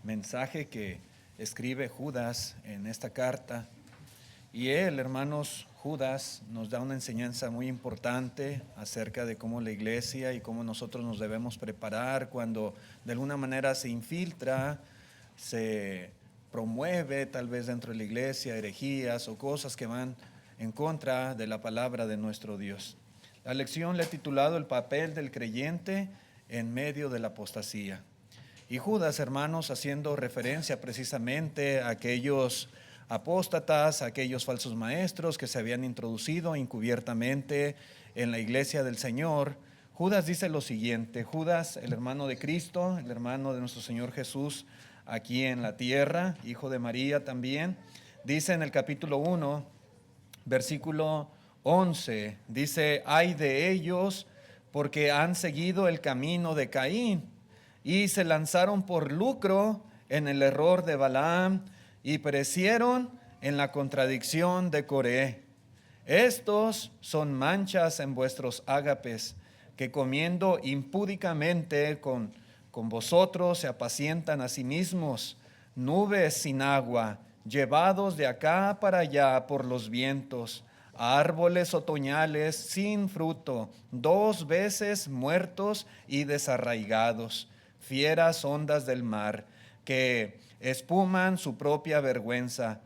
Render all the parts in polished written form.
mensaje que escribe Judas en esta carta. Y él, hermanos, Judas nos da una enseñanza muy importante acerca de cómo la iglesia y cómo nosotros nos debemos preparar cuando de alguna manera se infiltra, se promueve tal vez dentro de la iglesia herejías o cosas que van en contra de la palabra de nuestro Dios. La lección le he titulado El papel del creyente en medio de la apostasía. Y Judas, hermanos, haciendo referencia precisamente a aquellos apóstatas, aquellos falsos maestros que se habían introducido encubiertamente en la iglesia del Señor, Judas dice lo siguiente: Judas, el hermano de Cristo, el hermano de nuestro Señor Jesús aquí en la tierra, hijo de María también, dice en el capítulo 1, versículo 11, dice: ay de ellos, porque han seguido el camino de Caín y se lanzaron por lucro en el error de Balaam y perecieron en la contradicción de Coré. Estos son manchas en vuestros ágapes, que comiendo impúdicamente con vosotros se apacientan a sí mismos, nubes sin agua, llevados de acá para allá por los vientos, árboles otoñales sin fruto, 2 veces muertos y desarraigados, fieras ondas del mar, que espuman su propia vergüenza,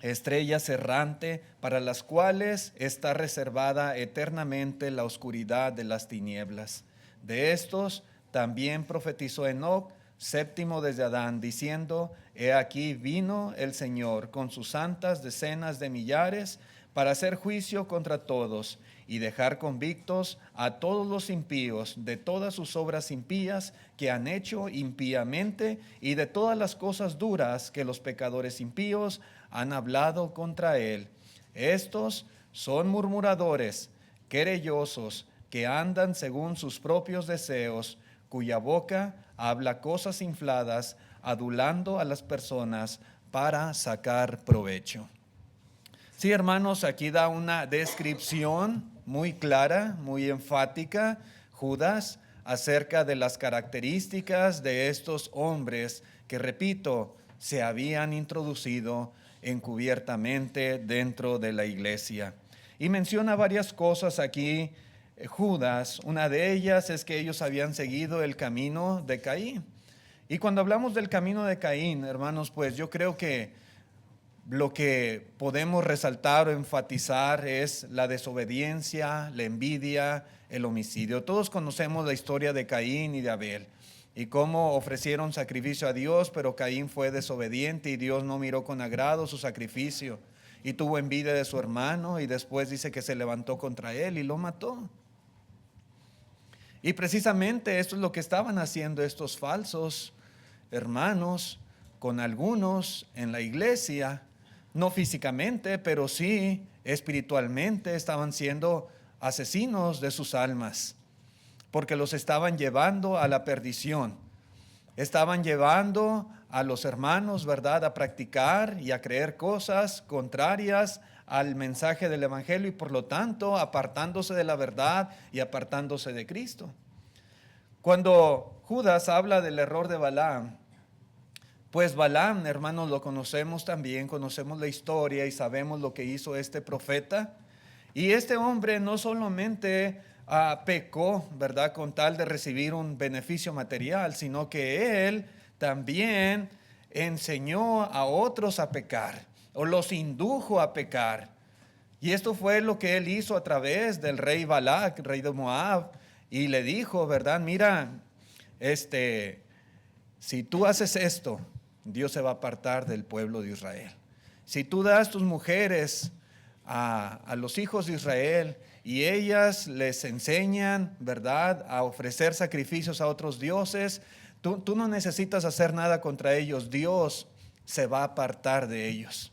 estrellas errante para las cuales está reservada eternamente la oscuridad de las tinieblas. De estos también profetizó Enoc, séptimo desde Adán, diciendo: he aquí vino el Señor con sus santas decenas de millares para hacer juicio contra todos y dejar convictos a todos los impíos de todas sus obras impías que han hecho impíamente y de todas las cosas duras que los pecadores impíos han hablado contra él. Estos son murmuradores, querellosos, que andan según sus propios deseos, cuya boca habla cosas infladas, adulando a las personas para sacar provecho. Sí, hermanos, aquí da una descripción muy clara, muy enfática, Judas, acerca de las características de estos hombres que, repito, se habían introducido encubiertamente dentro de la iglesia. Y menciona varias cosas aquí Judas. Una de ellas es que ellos habían seguido el camino de Caín. Y cuando hablamos del camino de Caín, hermanos, pues yo creo que lo que podemos resaltar o enfatizar es la desobediencia, la envidia, el homicidio. Todos conocemos la historia de Caín y de Abel y cómo ofrecieron sacrificio a Dios, pero Caín fue desobediente y Dios no miró con agrado su sacrificio y tuvo envidia de su hermano y después dice que se levantó contra él y lo mató. Y precisamente esto es lo que estaban haciendo estos falsos hermanos con algunos en la iglesia. No físicamente, pero sí espiritualmente estaban siendo asesinos de sus almas, porque los estaban llevando a la perdición. Estaban llevando a los hermanos, ¿verdad?, a practicar y a creer cosas contrarias al mensaje del Evangelio y por lo tanto apartándose de la verdad y apartándose de Cristo. Cuando Judas habla del error de Balaam, pues Balaam, hermanos, lo conocemos también, conocemos la historia y sabemos lo que hizo este profeta. Y este hombre no solamente pecó, ¿verdad?, con tal de recibir un beneficio material, sino que él también enseñó a otros a pecar o los indujo a pecar. Y esto fue lo que él hizo a través del rey Balac, rey de Moab, y le dijo, ¿verdad?, mira, si tú haces esto, Dios se va a apartar del pueblo de Israel. Si tú das tus mujeres a los hijos de Israel y ellas les enseñan, ¿verdad?, a ofrecer sacrificios a otros dioses, tú no necesitas hacer nada contra ellos. Dios se va a apartar de ellos.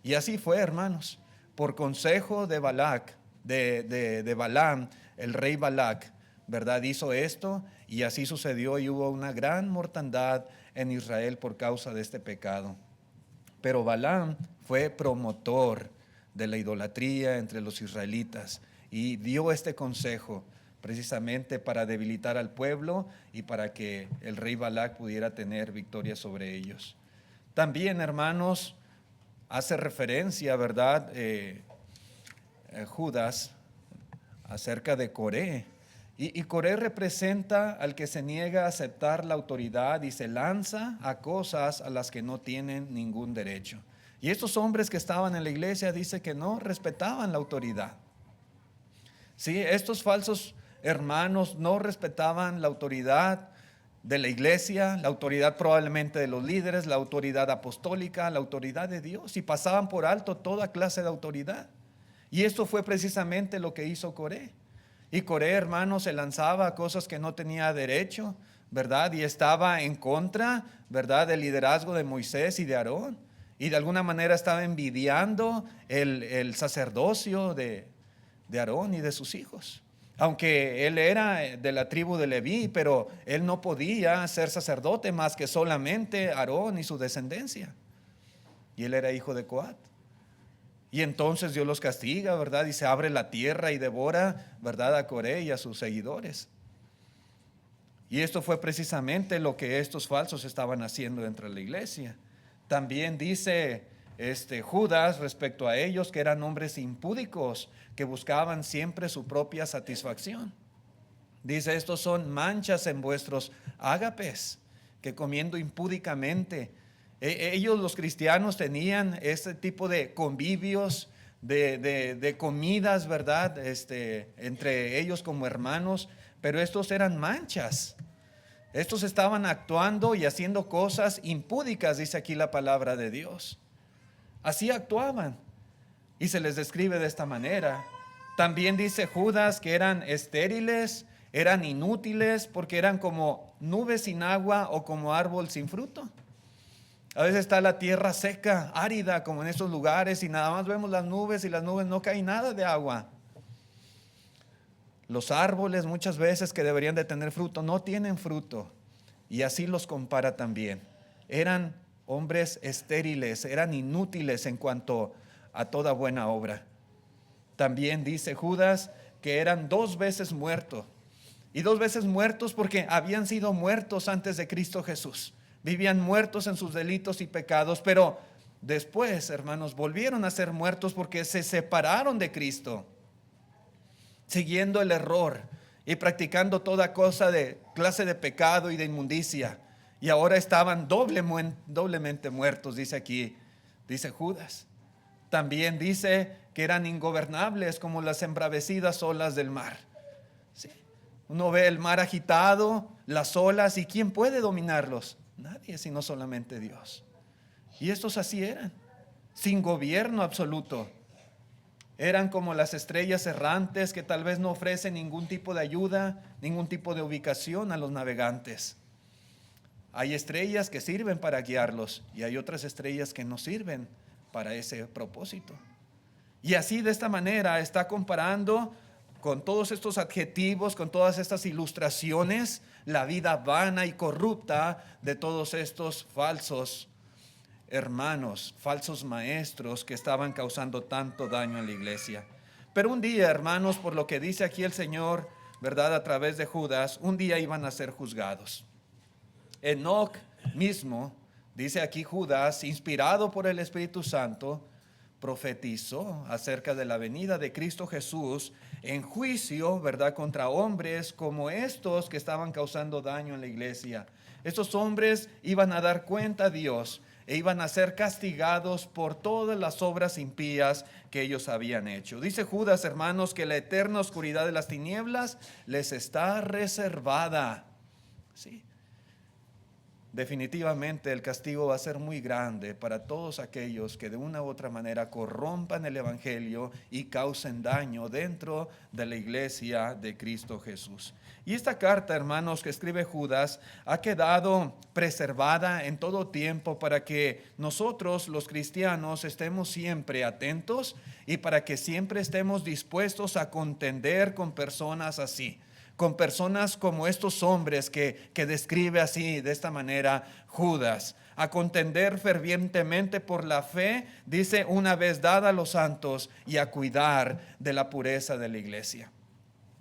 Y así fue, hermanos. Por consejo de Balac, de Balaam, el rey Balac, ¿verdad?, hizo esto y así sucedió y hubo una gran mortandad en Israel por causa de este pecado. Pero Balaam fue promotor de la idolatría entre los israelitas y dio este consejo precisamente para debilitar al pueblo y para que el rey Balac pudiera tener victoria sobre ellos. También, hermanos, hace referencia, ¿verdad? Judas acerca de Coré. Y Coré representa al que se niega a aceptar la autoridad y se lanza a cosas a las que no tienen ningún derecho. Y estos hombres que estaban en la iglesia dice que no respetaban la autoridad. Sí, estos falsos hermanos no respetaban la autoridad de la iglesia, la autoridad probablemente de los líderes, la autoridad apostólica, la autoridad de Dios, y pasaban por alto toda clase de autoridad. Y esto fue precisamente lo que hizo Coré. Y Coré, hermanos, se lanzaba a cosas que no tenía derecho, ¿verdad? Y estaba en contra, ¿verdad?, del liderazgo de Moisés y de Aarón. Y de alguna manera estaba envidiando el sacerdocio de Aarón y de sus hijos. Aunque él era de la tribu de Leví, pero él no podía ser sacerdote más que solamente Aarón y su descendencia. Y él era hijo de Coat. Y entonces Dios los castiga, ¿verdad? Y se abre la tierra y devora, ¿verdad?, a Coré y a sus seguidores. Y esto fue precisamente lo que estos falsos estaban haciendo dentro de la iglesia. También dice Judas respecto a ellos que eran hombres impúdicos, que buscaban siempre su propia satisfacción. Dice, estos son manchas en vuestros ágapes, que comiendo impúdicamente. Ellos, los cristianos, tenían este tipo de convivios, de comidas, ¿verdad? Entre ellos como hermanos, pero estos eran manchas. Estos estaban actuando y haciendo cosas impúdicas, dice aquí la palabra de Dios. Así actuaban y se les describe de esta manera. También dice Judas que eran estériles, eran inútiles, porque eran como nubes sin agua o como árbol sin fruto. A veces está la tierra seca, árida, como en estos lugares, y nada más vemos las nubes y las nubes no cae nada de agua. Los árboles muchas veces que deberían de tener fruto no tienen fruto, y así los compara también. Eran hombres estériles, eran inútiles en cuanto a toda buena obra. También dice Judas que eran 2 veces muertos, y 2 veces muertos porque habían sido muertos antes de Cristo Jesús. Vivían muertos en sus delitos y pecados, pero después, hermanos, volvieron a ser muertos porque se separaron de Cristo, siguiendo el error y practicando toda clase de pecado y de inmundicia. Y ahora estaban doblemente muertos, dice aquí, dice Judas. También dice que eran ingobernables como las embravecidas olas del mar. ¿Sí? Uno ve el mar agitado, las olas, ¿y quién puede dominarlos? Nadie, sino solamente Dios. Y estos así eran, sin gobierno absoluto. Eran como las estrellas errantes que tal vez no ofrecen ningún tipo de ayuda, ningún tipo de ubicación a los navegantes. Hay estrellas que sirven para guiarlos y hay otras estrellas que no sirven para ese propósito. Y así, de esta manera, está comparando con todos estos adjetivos, con todas estas ilustraciones, la vida vana y corrupta de todos estos falsos hermanos, falsos maestros que estaban causando tanto daño en la iglesia. Pero un día, hermanos, por lo que dice aquí el Señor, ¿verdad?, a través de Judas, un día iban a ser juzgados. Enoc mismo, dice aquí Judas, inspirado por el Espíritu Santo, profetizó acerca de la venida de Cristo Jesús en juicio, ¿verdad?, contra hombres como estos que estaban causando daño en la iglesia. Estos hombres iban a dar cuenta a Dios e iban a ser castigados por todas las obras impías que ellos habían hecho. Dice Judas, hermanos, que la eterna oscuridad de las tinieblas les está reservada. ¿Sí? Definitivamente el castigo va a ser muy grande para todos aquellos que de una u otra manera corrompan el evangelio y causen daño dentro de la iglesia de Cristo Jesús. Y esta carta, hermanos, que escribe Judas ha quedado preservada en todo tiempo para que nosotros, los cristianos, estemos siempre atentos y para que siempre estemos dispuestos a contender con personas así, con personas como estos hombres que describe así, de esta manera, Judas, a contender fervientemente por la fe, dice, una vez dada a los santos, y a cuidar de la pureza de la iglesia.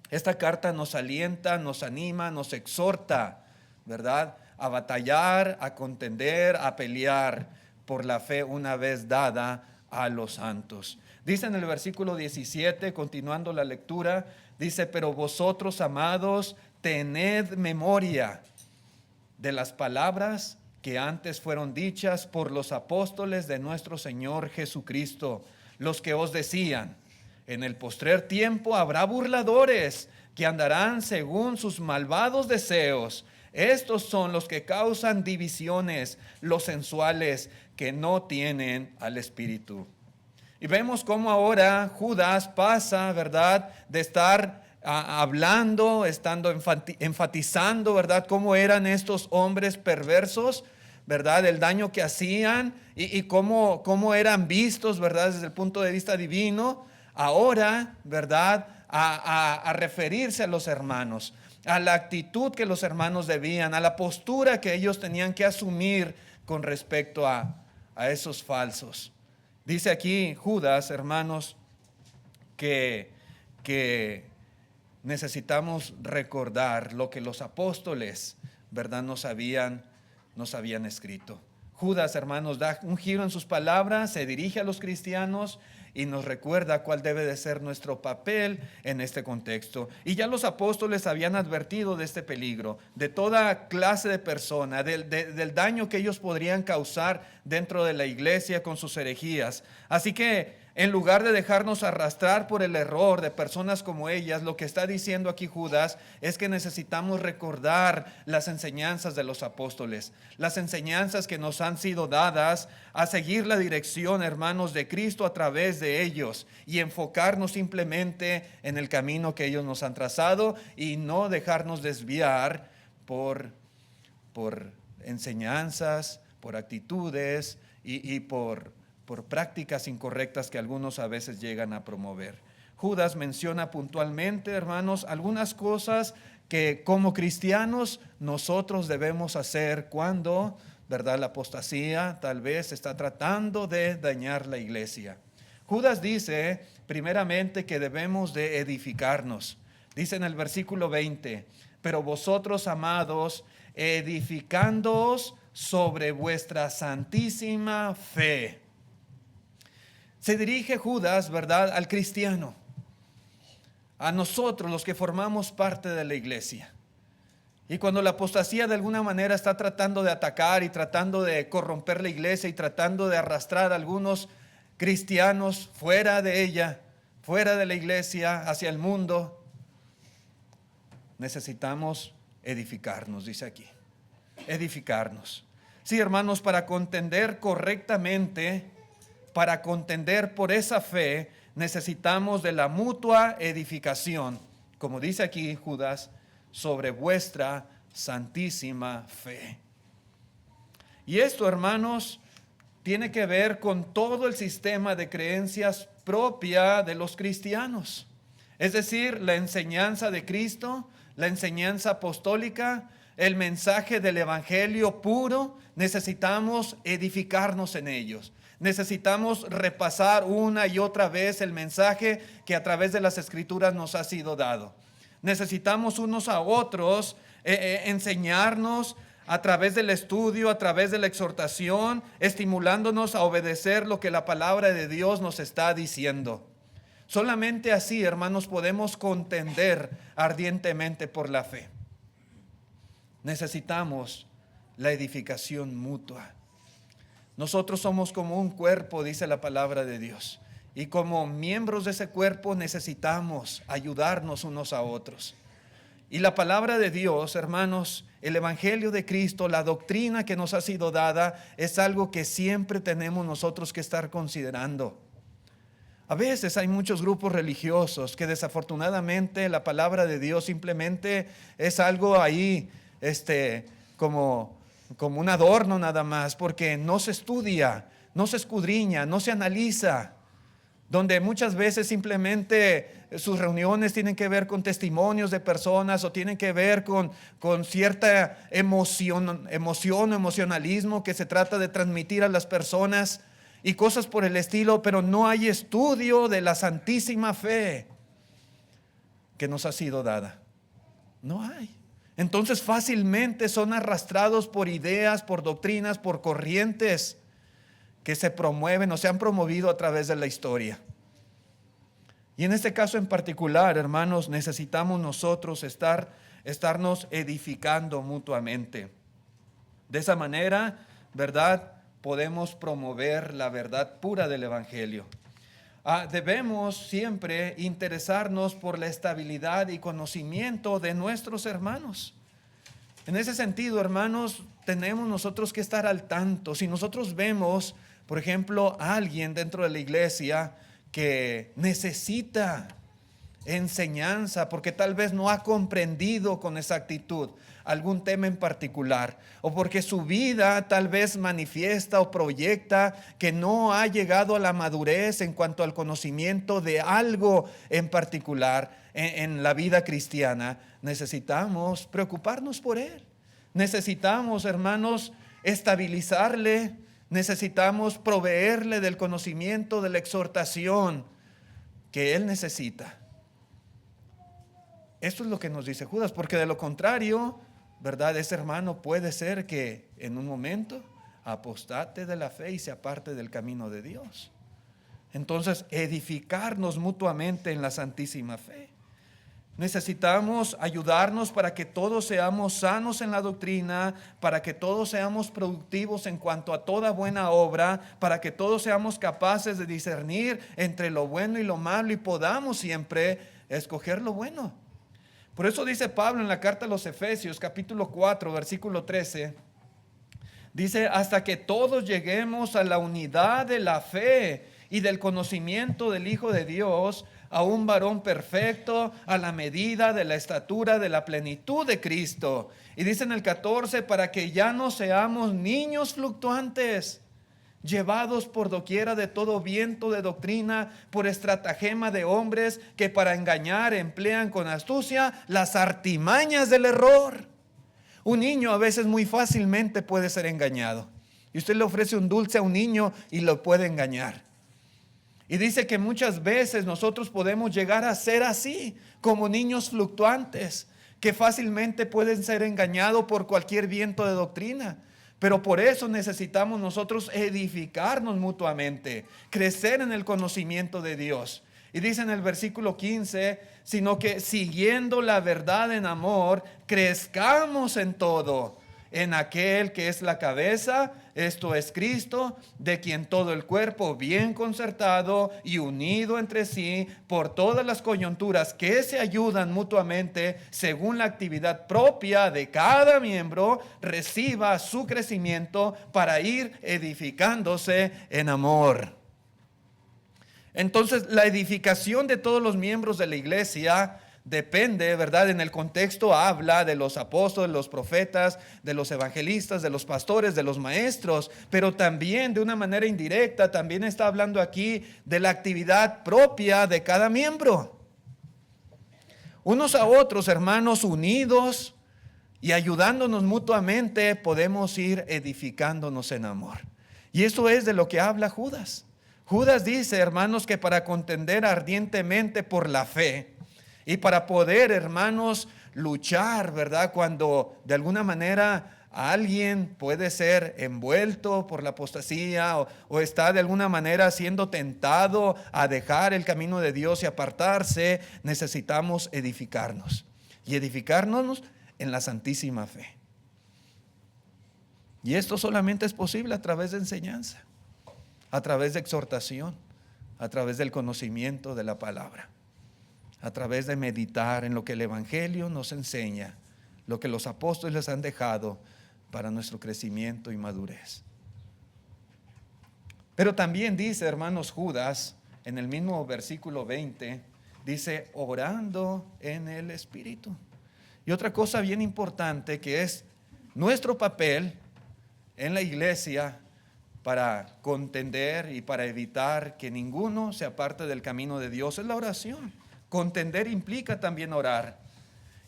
Esta carta nos alienta, nos anima, nos exhorta, ¿verdad?, a batallar, a contender, a pelear por la fe una vez dada a los santos. Dice en el versículo 17, continuando la lectura, dice: pero vosotros, amados, tened memoria de las palabras que antes fueron dichas por los apóstoles de nuestro Señor Jesucristo, los que os decían: en el postrer tiempo habrá burladores que andarán según sus malvados deseos. Estos son los que causan divisiones, los sensuales, que no tienen al Espíritu. Y vemos cómo ahora Judas pasa, ¿verdad?, de estar hablando, estando enfatizando, ¿verdad?, cómo eran estos hombres perversos, ¿verdad?, el daño que hacían y cómo eran vistos, ¿verdad?, desde el punto de vista divino. Ahora, ¿verdad?, a referirse a los hermanos, a la actitud que los hermanos debían, a la postura que ellos tenían que asumir con respecto a esos falsos. Dice aquí Judas, hermanos, que necesitamos recordar lo que los apóstoles, ¿verdad?, nos habían escrito. Judas, hermanos, da un giro en sus palabras, se dirige a los cristianos y nos recuerda cuál debe de ser nuestro papel en este contexto. Y ya los apóstoles habían advertido de este peligro, de toda clase de persona, del daño que ellos podrían causar dentro de la iglesia con sus herejías. Así que en lugar de dejarnos arrastrar por el error de personas como ellas, lo que está diciendo aquí Judas es que necesitamos recordar las enseñanzas de los apóstoles, las enseñanzas que nos han sido dadas, a seguir la dirección, hermanos, de Cristo a través de ellos y enfocarnos simplemente en el camino que ellos nos han trazado y no dejarnos desviar por enseñanzas, por actitudes y por prácticas incorrectas que algunos a veces llegan a promover. Judas menciona puntualmente, hermanos, algunas cosas que como cristianos nosotros debemos hacer cuando, ¿verdad?, la apostasía tal vez está tratando de dañar la iglesia. Judas dice primeramente que debemos de edificarnos. Dice en el versículo 20: pero vosotros, amados, edificándoos sobre vuestra santísima fe. Se dirige Judas, ¿verdad?, al cristiano, a nosotros los que formamos parte de la iglesia. Y cuando la apostasía de alguna manera está tratando de atacar y tratando de corromper la iglesia y tratando de arrastrar a algunos cristianos fuera de ella, fuera de la iglesia, hacia el mundo, necesitamos edificarnos, dice aquí. Edificarnos. Sí, hermanos, para contender correctamente, para contender por esa fe, necesitamos de la mutua edificación, como dice aquí Judas, sobre vuestra santísima fe. Y esto, hermanos, tiene que ver con todo el sistema de creencias propia de los cristianos. Es decir, la enseñanza de Cristo, la enseñanza apostólica, el mensaje del evangelio puro. Necesitamos edificarnos en ellos. Necesitamos repasar una y otra vez el mensaje que a través de las escrituras nos ha sido dado. Necesitamos unos a otros enseñarnos a través del estudio, a través de la exhortación, estimulándonos a obedecer lo que la palabra de Dios nos está diciendo. Solamente así, hermanos, podemos contender ardientemente por la fe. Necesitamos la edificación mutua. Nosotros somos como un cuerpo, dice la palabra de Dios. Y como miembros de ese cuerpo necesitamos ayudarnos unos a otros. Y la palabra de Dios, hermanos, el evangelio de Cristo, la doctrina que nos ha sido dada, es algo que siempre tenemos nosotros que estar considerando. A veces hay muchos grupos religiosos que desafortunadamente la palabra de Dios simplemente es algo ahí, como un adorno nada más, porque no se estudia, no se escudriña, no se analiza, donde muchas veces simplemente sus reuniones tienen que ver con testimonios de personas o tienen que ver con cierta emocionalismo que se trata de transmitir a las personas y cosas por el estilo, pero no hay estudio de la santísima fe. que nos ha sido dada. No hay. Entonces fácilmente son arrastrados por ideas, por doctrinas, por corrientes que se promueven o se han promovido a través de la historia. Y en este caso en particular, hermanos, necesitamos nosotros estarnos edificando mutuamente. De esa manera, ¿verdad?, podemos promover la verdad pura del Evangelio. Debemos siempre interesarnos por la estabilidad y conocimiento de nuestros hermanos. En ese sentido, hermanos, tenemos nosotros que estar al tanto. Si nosotros vemos, por ejemplo, a alguien dentro de la iglesia que necesita enseñanza porque tal vez no ha comprendido con exactitud algún tema en particular, o porque su vida tal vez manifiesta o proyecta que no ha llegado a la madurez en cuanto al conocimiento de algo en particular en la vida cristiana, necesitamos preocuparnos por él. Necesitamos, hermanos, estabilizarle. Necesitamos proveerle del conocimiento, de la exhortación que él necesita. Esto es lo que nos dice Judas, porque de lo contrario, ¿verdad?, ese hermano puede ser que en un momento apostate de la fe y se aparte del camino de Dios. Entonces, edificarnos mutuamente en la santísima fe. Necesitamos ayudarnos para que todos seamos sanos en la doctrina, para que todos seamos productivos en cuanto a toda buena obra, para que todos seamos capaces de discernir entre lo bueno y lo malo y podamos siempre escoger lo bueno. Por eso dice Pablo en la carta a los Efesios, capítulo 4, versículo 13, dice: hasta que todos lleguemos a la unidad de la fe y del conocimiento del Hijo de Dios, a un varón perfecto, a la medida de la estatura de la plenitud de Cristo. Y dice en el 14, para que ya no seamos niños fluctuantes, llevados por doquiera de todo viento de doctrina, por estratagema de hombres que para engañar emplean con astucia las artimañas del error. Un niño a veces muy fácilmente puede ser engañado. Y usted le ofrece un dulce a un niño y lo puede engañar. Y dice que muchas veces nosotros podemos llegar a ser así, como niños fluctuantes, que fácilmente pueden ser engañados por cualquier viento de doctrina. Pero por eso necesitamos nosotros edificarnos mutuamente, crecer en el conocimiento de Dios. Y dice en el versículo 15, sino que siguiendo la verdad en amor, crezcamos en todo, en aquel que es la cabeza, esto es Cristo, de quien todo el cuerpo bien concertado y unido entre sí por todas las coyunturas que se ayudan mutuamente según la actividad propia de cada miembro, reciba su crecimiento para ir edificándose en amor. Entonces, la edificación de todos los miembros de la iglesia depende, ¿verdad? En el contexto habla de los apóstoles, de los profetas, de los evangelistas, de los pastores, de los maestros, pero también de una manera indirecta, también está hablando aquí de la actividad propia de cada miembro. Unos a otros, hermanos, unidos y ayudándonos mutuamente, podemos ir edificándonos en amor. Y eso es de lo que habla Judas. Judas dice, hermanos, que para contender ardientemente por la fe y para poder, hermanos, luchar, ¿verdad?, cuando de alguna manera alguien puede ser envuelto por la apostasía o está de alguna manera siendo tentado a dejar el camino de Dios y apartarse, necesitamos edificarnos y edificarnos en la santísima fe. Y esto solamente es posible a través de enseñanza, a través de exhortación, a través del conocimiento de la palabra, a través de meditar en lo que el Evangelio nos enseña, lo que los apóstoles han dejado para nuestro crecimiento y madurez. Pero también dice, hermanos, Judas, en el mismo versículo 20, dice, orando en el Espíritu. Y otra cosa bien importante que es nuestro papel en la iglesia para contender y para evitar que ninguno se aparte del camino de Dios es la oración. Contender implica también orar.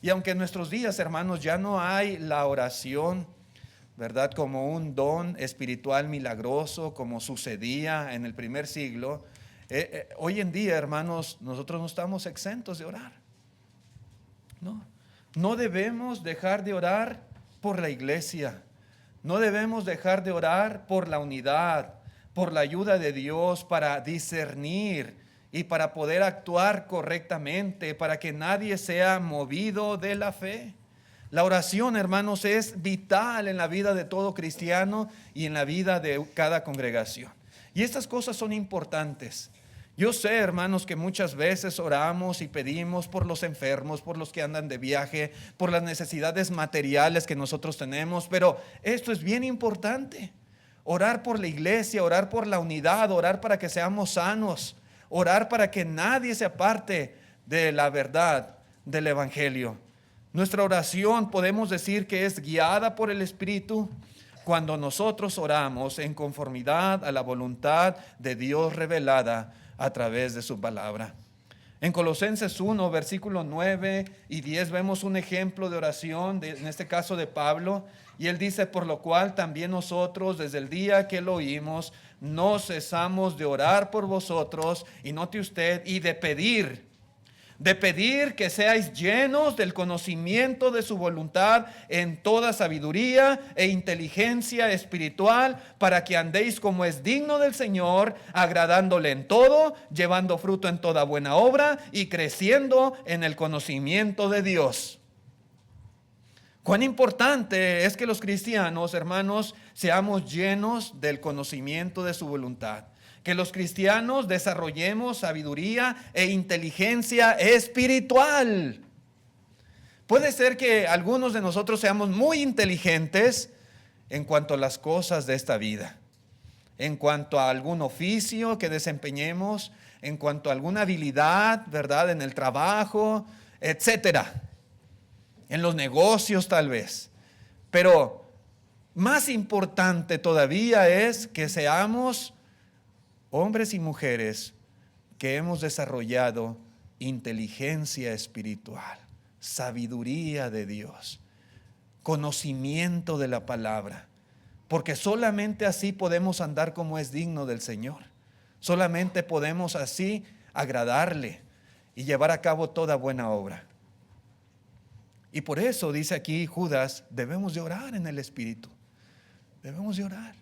Y aunque en nuestros días, hermanos, ya no hay la oración, ¿verdad?, como un don espiritual milagroso como sucedía en el primer siglo, hoy en día, hermanos, nosotros no estamos exentos de orar. No, no debemos dejar de orar por la iglesia. No debemos dejar de orar por la unidad, por la ayuda de Dios para discernir y para poder actuar correctamente, para que nadie sea movido de la fe. La oración, hermanos, es vital en la vida de todo cristiano y en la vida de cada congregación. Y estas cosas son importantes. Yo sé, hermanos, que muchas veces oramos y pedimos por los enfermos, por los que andan de viaje, por las necesidades materiales que nosotros tenemos, pero esto es bien importante. Orar por la iglesia, orar por la unidad, orar para que seamos sanos, orar para que nadie se aparte de la verdad del evangelio. Nuestra oración podemos decir que es guiada por el Espíritu cuando nosotros oramos en conformidad a la voluntad de Dios revelada a través de su palabra. En Colosenses 1, versículos 9 y 10 vemos un ejemplo de oración, en este caso de Pablo, y él dice: por lo cual también nosotros desde el día que lo oímos no cesamos de orar por vosotros, y note usted, y de pedir que seáis llenos del conocimiento de su voluntad en toda sabiduría e inteligencia espiritual, para que andéis como es digno del Señor, agradándole en todo, llevando fruto en toda buena obra y creciendo en el conocimiento de Dios. Cuán importante es que los cristianos, hermanos, seamos llenos del conocimiento de su voluntad. Que los cristianos desarrollemos sabiduría e inteligencia espiritual. Puede ser que algunos de nosotros seamos muy inteligentes en cuanto a las cosas de esta vida, en cuanto a algún oficio que desempeñemos, en cuanto a alguna habilidad, ¿verdad?, en el trabajo, etcétera, en los negocios tal vez. Pero más importante todavía es que seamos hombres y mujeres que hemos desarrollado inteligencia espiritual, sabiduría de Dios, conocimiento de la palabra, porque solamente así podemos andar como es digno del Señor. Solamente podemos así agradarle y llevar a cabo toda buena obra. Y por eso dice aquí Judas, debemos de orar en el Espíritu. Debemos de orar.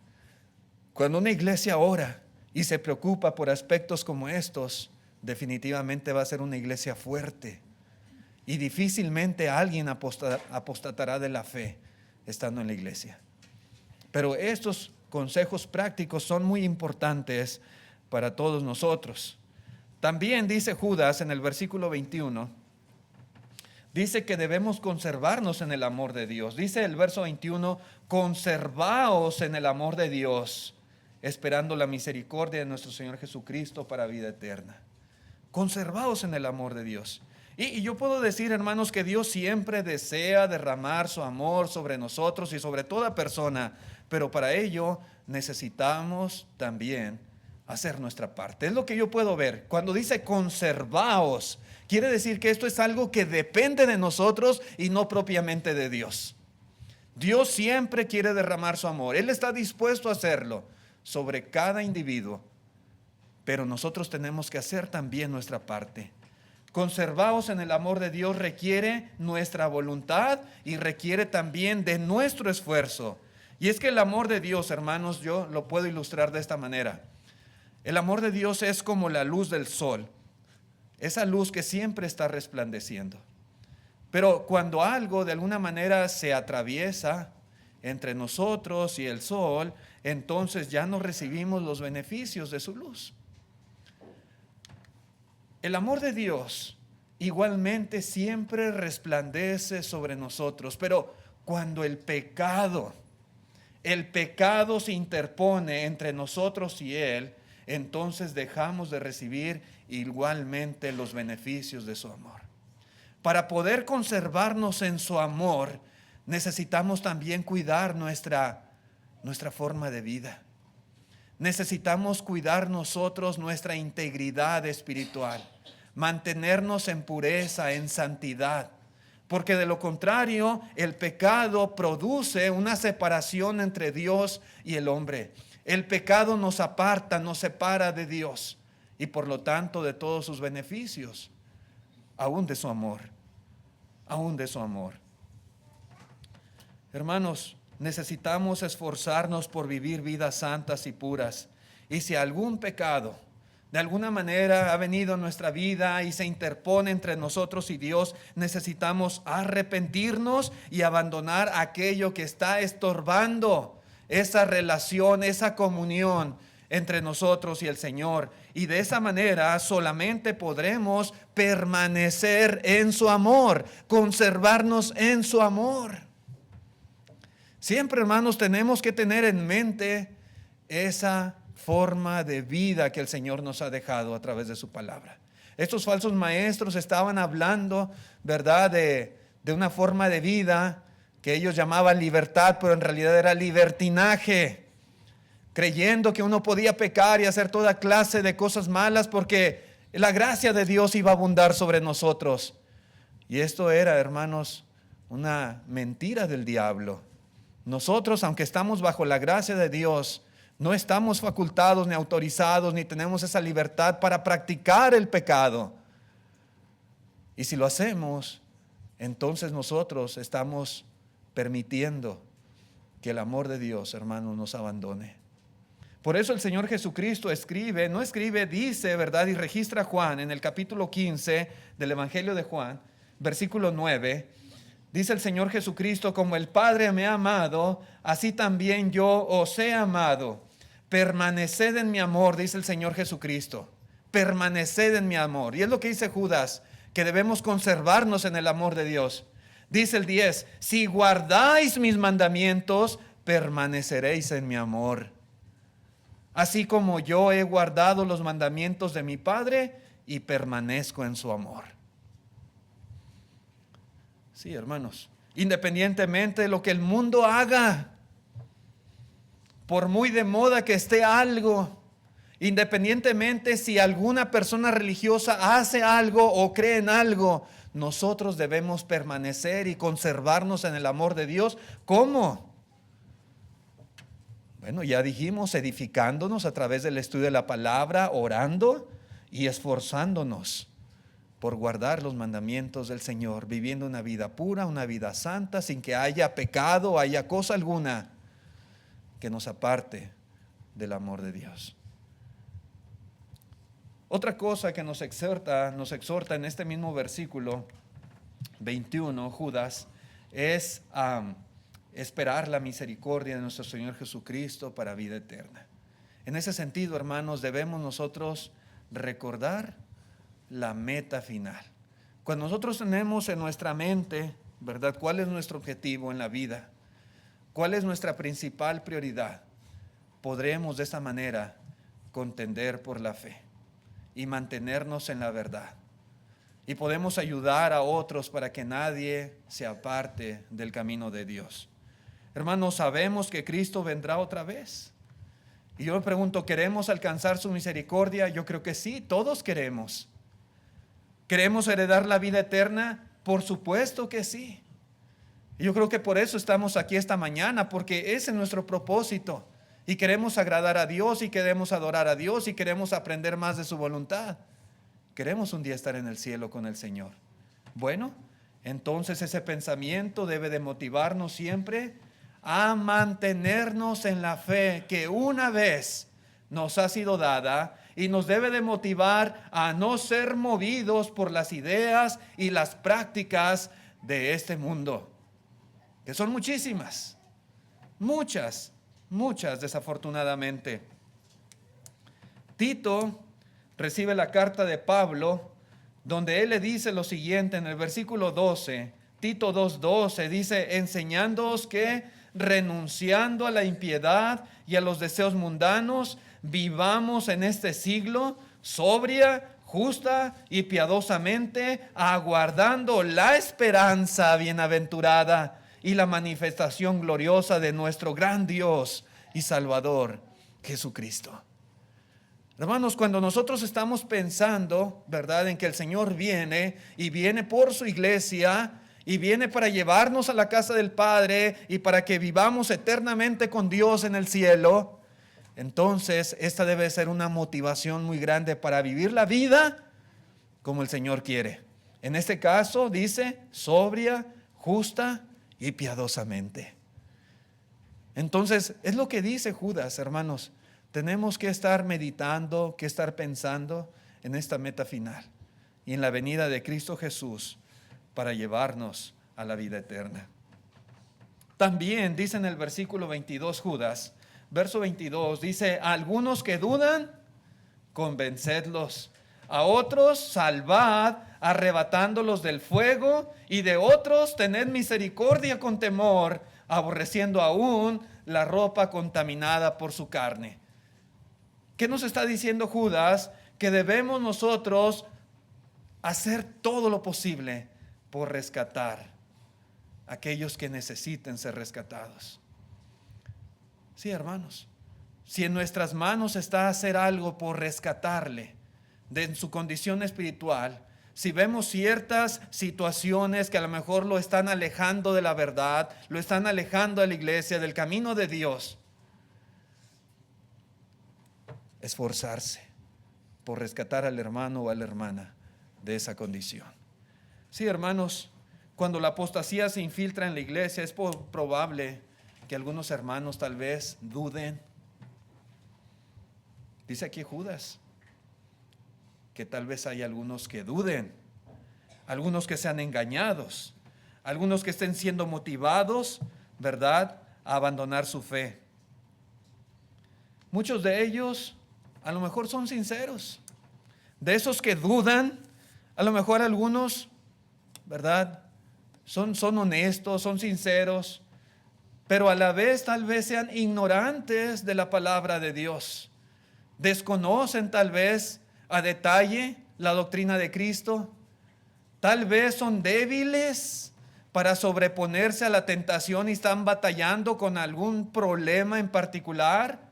Cuando una iglesia ora y se preocupa por aspectos como estos, definitivamente va a ser una iglesia fuerte. Y difícilmente alguien apostatará de la fe estando en la iglesia. Pero estos consejos prácticos son muy importantes para todos nosotros. También dice Judas en el versículo 21, dice que debemos conservarnos en el amor de Dios. Dice el verso 21, conservaos en el amor de Dios, esperando la misericordia de nuestro Señor Jesucristo para vida eterna. Conservaos en el amor de Dios. Y yo puedo decir, hermanos, que Dios siempre desea derramar su amor sobre nosotros y sobre toda persona, pero para ello necesitamos también hacer nuestra parte. Es lo que yo puedo ver. Cuando dice conservaos, quiere decir que esto es algo que depende de nosotros y no propiamente de Dios. Dios siempre quiere derramar su amor. Él está dispuesto a hacerlo sobre cada individuo, pero nosotros tenemos que hacer también nuestra parte. Conservaos en el amor de Dios requiere nuestra voluntad y requiere también de nuestro esfuerzo. Y es que el amor de Dios, hermanos, yo lo puedo ilustrar de esta manera. El amor de Dios es como la luz del sol, esa luz que siempre está resplandeciendo. Pero cuando algo de alguna manera se atraviesa entre nosotros y el sol, entonces ya no recibimos los beneficios de su luz. El amor de Dios igualmente siempre resplandece sobre nosotros, pero cuando el pecado se interpone entre nosotros y Él, entonces dejamos de recibir igualmente los beneficios de su amor. Para poder conservarnos en su amor, necesitamos también cuidar nuestra forma de vida. Necesitamos cuidar nosotros nuestra integridad espiritual, mantenernos en pureza, en santidad, porque de lo contrario el pecado produce una separación entre Dios y el hombre. El pecado nos aparta, nos separa de Dios y por lo tanto de todos sus beneficios, aún de su amor. aún de su amor. Hermanos, necesitamos esforzarnos por vivir vidas santas y puras. Y si algún pecado de alguna manera ha venido a nuestra vida y se interpone entre nosotros y Dios, necesitamos arrepentirnos y abandonar aquello que está estorbando esa relación, esa comunión entre nosotros y el Señor. Y de esa manera solamente podremos permanecer en su amor, conservarnos en su amor. Siempre, hermanos, tenemos que tener en mente esa forma de vida que el Señor nos ha dejado a través de su palabra. Estos falsos maestros estaban hablando, ¿verdad?, de una forma de vida que ellos llamaban libertad, pero en realidad era libertinaje, creyendo que uno podía pecar y hacer toda clase de cosas malas porque la gracia de Dios iba a abundar sobre nosotros. Y esto era, hermanos, una mentira del diablo. Nosotros, aunque estamos bajo la gracia de Dios, no estamos facultados ni autorizados ni tenemos esa libertad para practicar el pecado. Y si lo hacemos, entonces nosotros estamos permitiendo que el amor de Dios, hermanos, nos abandone. Por eso el Señor Jesucristo dice, ¿verdad? Y registra Juan en el capítulo 15 del Evangelio de Juan, versículo 9. Dice el Señor Jesucristo: como el Padre me ha amado, así también yo os he amado. Permaneced en mi amor, dice el Señor Jesucristo. Permaneced en mi amor. Y es lo que dice Judas, que debemos conservarnos en el amor de Dios. Dice el 10: si guardáis mis mandamientos, permaneceréis en mi amor. Así como yo he guardado los mandamientos de mi Padre y permanezco en su amor. Sí, hermanos, independientemente de lo que el mundo haga, por muy de moda que esté algo, independientemente si alguna persona religiosa hace algo o cree en algo, nosotros debemos permanecer y conservarnos en el amor de Dios. ¿Cómo? Bueno, ya dijimos, edificándonos a través del estudio de la palabra, orando y esforzándonos por guardar los mandamientos del Señor, viviendo una vida pura, una vida santa, sin que haya pecado, haya cosa alguna que nos aparte del amor de Dios. Otra cosa que nos exhorta en este mismo versículo 21, Judas, es esperar la misericordia de nuestro Señor Jesucristo para vida eterna. En ese sentido, hermanos, debemos nosotros recordar la meta final. Cuando nosotros tenemos en nuestra mente, ¿verdad?, cuál es nuestro objetivo en la vida, cuál es nuestra principal prioridad, podremos de esta manera contender por la fe y mantenernos en la verdad. Y podemos ayudar a otros para que nadie se aparte del camino de Dios. Hermanos, sabemos que Cristo vendrá otra vez. Y yo me pregunto, ¿queremos alcanzar su misericordia? Yo creo que sí, todos queremos. ¿Queremos heredar la vida eterna? Por supuesto que sí. Y yo creo que por eso estamos aquí esta mañana, porque ese es nuestro propósito. Y queremos agradar a Dios y queremos adorar a Dios y queremos aprender más de su voluntad. Queremos un día estar en el cielo con el Señor. Bueno, entonces ese pensamiento debe de motivarnos siempre a mantenernos en la fe que una vez nos ha sido dada y nos debe de motivar a no ser movidos por las ideas y las prácticas de este mundo, que son muchísimas, muchas desafortunadamente. Tito recibe la carta de Pablo, donde él le dice lo siguiente en el versículo 12, Tito 2:12, dice: enseñándoos que renunciando a la impiedad y a los deseos mundanos, vivamos en este siglo sobria, justa y piadosamente, aguardando la esperanza bienaventurada y la manifestación gloriosa de nuestro gran Dios y Salvador, Jesucristo. Hermanos, cuando nosotros estamos pensando, ¿verdad?, en que el Señor viene y viene por su iglesia y viene para llevarnos a la casa del Padre y para que vivamos eternamente con Dios en el cielo, entonces esta debe ser una motivación muy grande para vivir la vida como el Señor quiere, En este caso dice sobria, justa y piadosamente. Entonces, es lo que dice Judas, hermanos. Tenemos que estar meditando, que estar pensando en esta meta final y en la venida de Cristo Jesús para llevarnos a la vida eterna. También dice en el versículo 22 Judas, verso 22, dice: a algunos que dudan, convencedlos; a otros salvad, arrebatándolos del fuego; y de otros tened misericordia con temor, aborreciendo aún la ropa contaminada por su carne. ¿Qué nos está diciendo Judas? Que debemos nosotros hacer todo lo posible por rescatar a aquellos que necesiten ser rescatados. Sí, hermanos, si en nuestras manos está hacer algo por rescatarle de su condición espiritual, si vemos ciertas situaciones que a lo mejor lo están alejando de la verdad, lo están alejando de la iglesia, del camino de Dios, esforzarse por rescatar al hermano o a la hermana de esa condición. Sí, hermanos, cuando la apostasía se infiltra en la iglesia, es probable que algunos hermanos tal vez duden. Dice aquí Judas que tal vez hay algunos que duden, algunos que sean engañados, algunos que estén siendo motivados, ¿verdad?, a abandonar su fe. Muchos de ellos a lo mejor son sinceros. De esos que dudan, a lo mejor algunos, ¿verdad?, son honestos, son sinceros, pero a la vez tal vez sean ignorantes de la palabra de Dios. Desconocen tal vez a detalle la doctrina de Cristo. Tal vez son débiles para sobreponerse a la tentación y están batallando con algún problema en particular.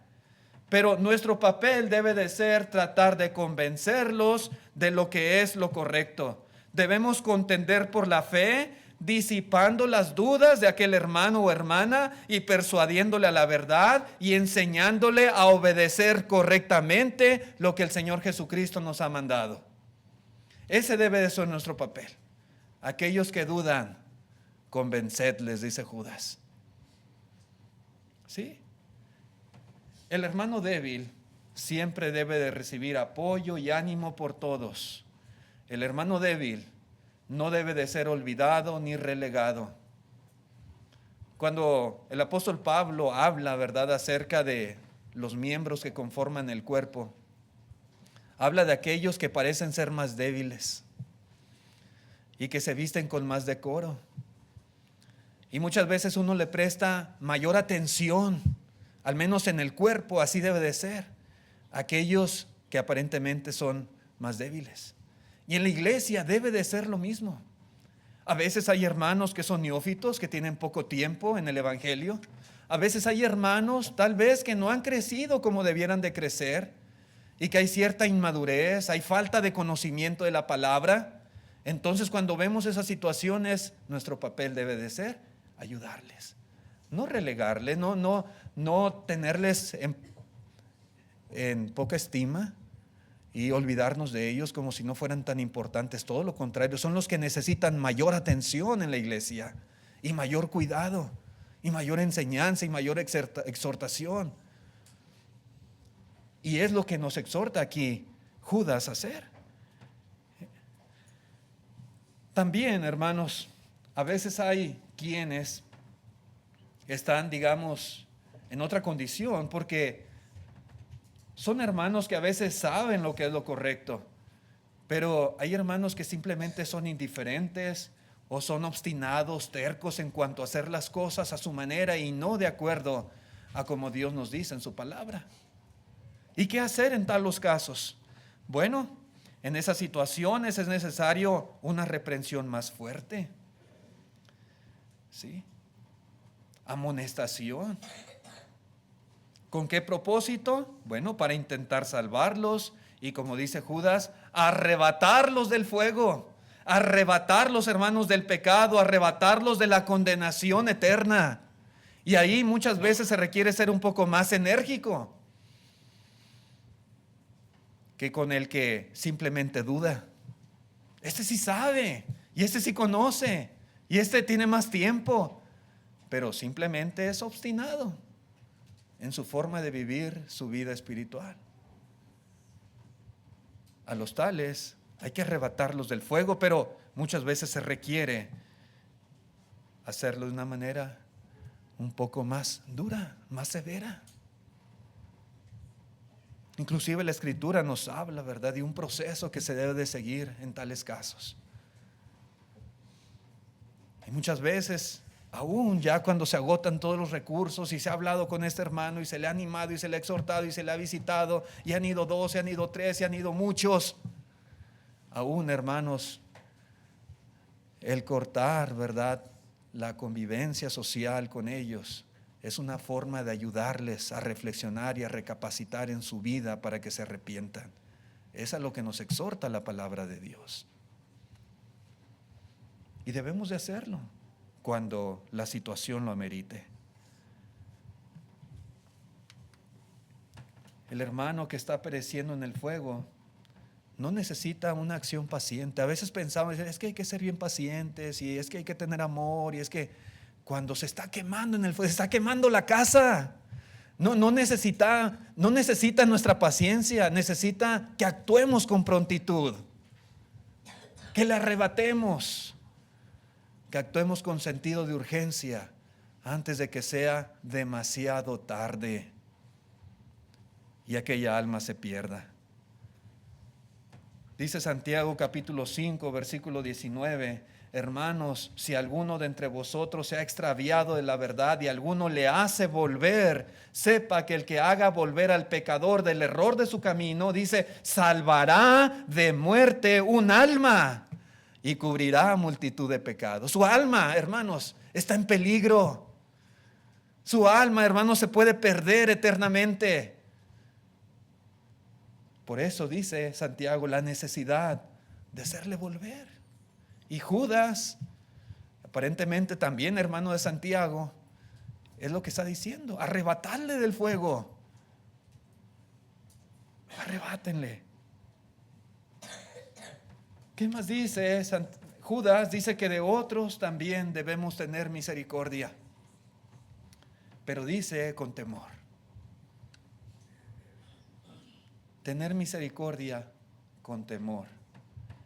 Pero nuestro papel debe de ser tratar de convencerlos de lo que es lo correcto. Debemos contender por la fe, disipando las dudas de aquel hermano o hermana y persuadiéndole a la verdad y enseñándole a obedecer correctamente lo que el Señor Jesucristo nos ha mandado. Ese debe de ser nuestro papel. Aquellos que dudan, convencedles, dice Judas. ¿Sí? El hermano débil siempre debe de recibir apoyo y ánimo por todos. El hermano débil no debe de ser olvidado ni relegado. Cuando el apóstol Pablo habla, ¿verdad?, acerca de los miembros que conforman el cuerpo, habla de aquellos que parecen ser más débiles y que se visten con más decoro. Y muchas veces uno le presta mayor atención, al menos en el cuerpo, así debe de ser, aquellos que aparentemente son más débiles. Y en la iglesia debe de ser lo mismo. A veces hay hermanos que son neófitos, que tienen poco tiempo en el evangelio. A veces hay hermanos tal vez que no han crecido como debieran de crecer y que hay cierta inmadurez, hay falta de conocimiento de la palabra. Entonces, cuando vemos esas situaciones, nuestro papel debe de ser ayudarles, no relegarles, no tenerles en poca estima y olvidarnos de ellos como si no fueran tan importantes. Todo lo contrario, son los que necesitan mayor atención en la iglesia y mayor cuidado y mayor enseñanza y mayor exhortación. Y es lo que nos exhorta aquí Judas a hacer. También, hermanos, a veces hay quienes están, digamos, en otra condición porque son hermanos que a veces saben lo que es lo correcto, pero hay hermanos que simplemente son indiferentes o son obstinados, tercos en cuanto a hacer las cosas a su manera y no de acuerdo a como Dios nos dice en su palabra. ¿Y qué hacer en talos casos? Bueno, en esas situaciones es necesario una reprensión más fuerte. ¿Sí? Amonestación. ¿Con qué propósito? Bueno, para intentar salvarlos y, como dice Judas, arrebatarlos del fuego, arrebatarlos, hermanos, del pecado, arrebatarlos de la condenación eterna. Y ahí muchas veces se requiere ser un poco más enérgico que con el que simplemente duda. Este sí sabe, y este sí conoce, y este tiene más tiempo, pero simplemente es obstinado en su forma de vivir su vida espiritual. A los tales hay que arrebatarlos del fuego, pero muchas veces se requiere hacerlo de una manera un poco más dura, más severa. Inclusive la Escritura nos habla, ¿verdad?, de un proceso que se debe de seguir en tales casos. Y muchas veces, aún ya cuando se agotan todos los recursos y se ha hablado con este hermano y se le ha animado y se le ha exhortado y se le ha visitado y han ido 2, y han ido 3, y han ido muchos, aún, hermanos, el cortar, ¿verdad?, la convivencia social con ellos es una forma de ayudarles a reflexionar y a recapacitar en su vida para que se arrepientan. Es a lo que nos exhorta la palabra de Dios. Y debemos de hacerlo cuando la situación lo amerite. El hermano que está pereciendo en el fuego no necesita una acción paciente. A veces pensamos, es que hay que ser bien pacientes, y es que hay que tener amor, y es que cuando se está quemando en el fuego, se está quemando la casa. No necesita nuestra paciencia, necesita que actuemos con prontitud, que la arrebatemos, que actuemos con sentido de urgencia antes de que sea demasiado tarde y aquella alma se pierda. Dice Santiago capítulo 5, versículo 19: hermanos, si alguno de entre vosotros se ha extraviado de la verdad y alguno le hace volver, sepa que el que haga volver al pecador del error de su camino, dice, salvará de muerte un alma y cubrirá multitud de pecados. Su alma, hermanos, está en peligro. Su alma, hermanos, se puede perder eternamente. Por eso dice Santiago la necesidad de hacerle volver. Y Judas, aparentemente también hermano de Santiago, es lo que está diciendo: arrebatarle del fuego. Arrebátenle. ¿Qué más dice? Judas dice que de otros también debemos tener misericordia, pero dice con temor. Tener misericordia con temor.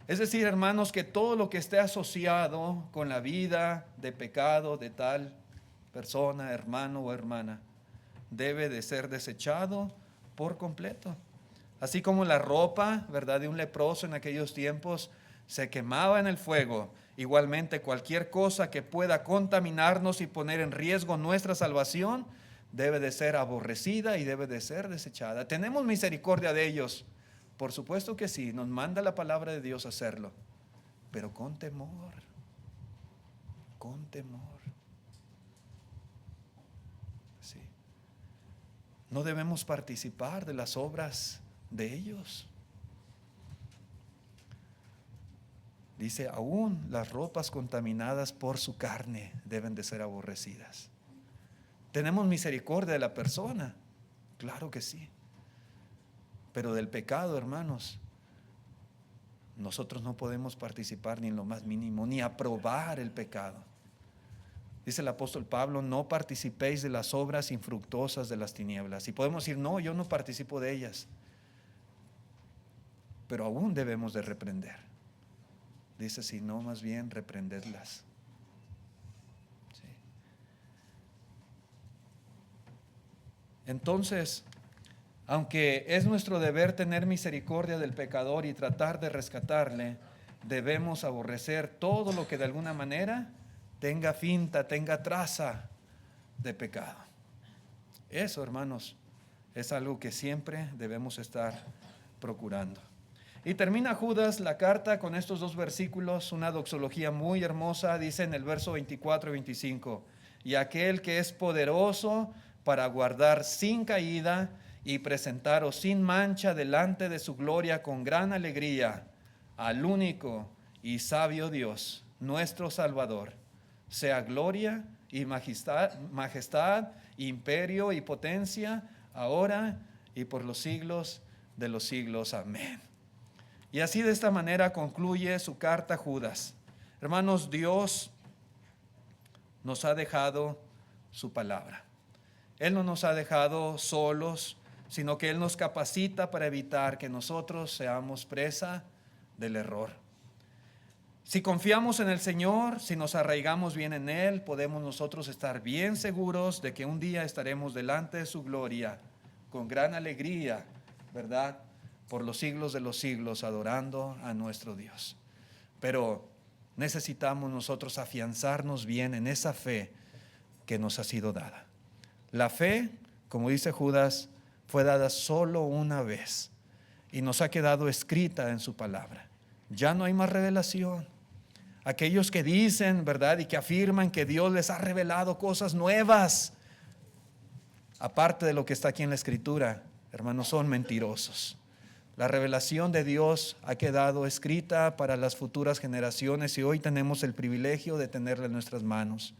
Es decir, hermanos, que todo lo que esté asociado con la vida de pecado de tal persona, hermano o hermana, debe de ser desechado por completo. Así como la ropa, ¿verdad?, de un leproso en aquellos tiempos se quemaba en el fuego, igualmente cualquier cosa que pueda contaminarnos y poner en riesgo nuestra salvación debe de ser aborrecida y debe de ser desechada. ¿Tenemos misericordia de ellos? Por supuesto que sí, nos manda la palabra de Dios a hacerlo, pero con temor, con temor. Sí. No debemos participar de las obras de ellos. Dice, aún las ropas contaminadas por su carne deben de ser aborrecidas. ¿Tenemos misericordia de la persona? Claro que sí. Pero del pecado, hermanos, nosotros no podemos participar ni en lo más mínimo, ni aprobar el pecado. Dice el apóstol Pablo, no participéis de las obras infructuosas de las tinieblas. Y podemos decir, no, yo no participo de ellas. Pero aún debemos de reprender. Dice, si no, más bien reprendedlas. Entonces, aunque es nuestro deber tener misericordia del pecador y tratar de rescatarle, debemos aborrecer todo lo que de alguna manera tenga finta, tenga traza de pecado. Eso, hermanos, es algo que siempre debemos estar procurando. Y termina Judas la carta con estos 2 versículos, una doxología muy hermosa. Dice en el verso 24 y 25, y aquel que es poderoso para guardar sin caída y presentaros sin mancha delante de su gloria con gran alegría, al único y sabio Dios, nuestro Salvador, sea gloria y majestad, imperio y potencia, ahora y por los siglos de los siglos. Amén. Y así de esta manera concluye su carta a Judas. Hermanos, Dios nos ha dejado su palabra. Él no nos ha dejado solos, sino que Él nos capacita para evitar que nosotros seamos presa del error. Si confiamos en el Señor, si nos arraigamos bien en Él, podemos nosotros estar bien seguros de que un día estaremos delante de su gloria con gran alegría, ¿verdad? Por los siglos de los siglos, adorando a nuestro Dios. Pero necesitamos nosotros afianzarnos bien en esa fe que nos ha sido dada. La fe, como dice Judas, fue dada solo una vez y nos ha quedado escrita en su palabra. Ya no hay más revelación. Aquellos que dicen, ¿verdad?, y que afirman que Dios les ha revelado cosas nuevas, aparte de lo que está aquí en la Escritura, hermanos, son mentirosos. La revelación de Dios ha quedado escrita para las futuras generaciones y hoy tenemos el privilegio de tenerla en nuestras manos.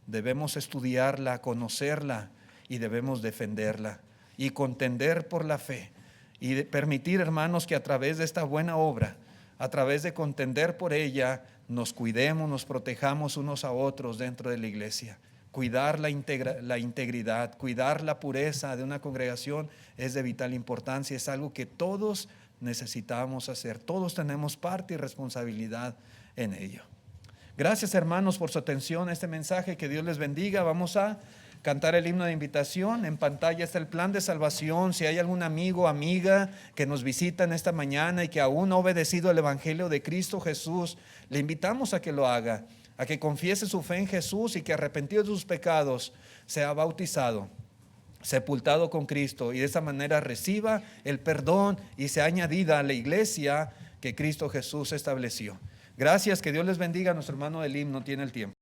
Debemos estudiarla, conocerla y debemos defenderla y contender por la fe y permitir, hermanos, que a través de esta buena obra, a través de contender por ella, nos cuidemos, nos protejamos unos a otros dentro de la iglesia. Cuidar la integridad, cuidar la pureza de una congregación es de vital importancia, es algo que todos necesitamos hacer, todos tenemos parte y responsabilidad en ello. Gracias, hermanos, por su atención a este mensaje, que Dios les bendiga. Vamos a cantar el himno de invitación. En pantalla está el plan de salvación. Si hay algún amigo o amiga que nos visita en esta mañana y que aún no ha obedecido el evangelio de Cristo Jesús, le invitamos a que lo haga, a que confiese su fe en Jesús y que, arrepentido de sus pecados, sea bautizado, sepultado con Cristo, y de esa manera reciba el perdón y sea añadida a la iglesia que Cristo Jesús estableció. Gracias, que Dios les bendiga. Nuestro hermano del himno tiene el tiempo.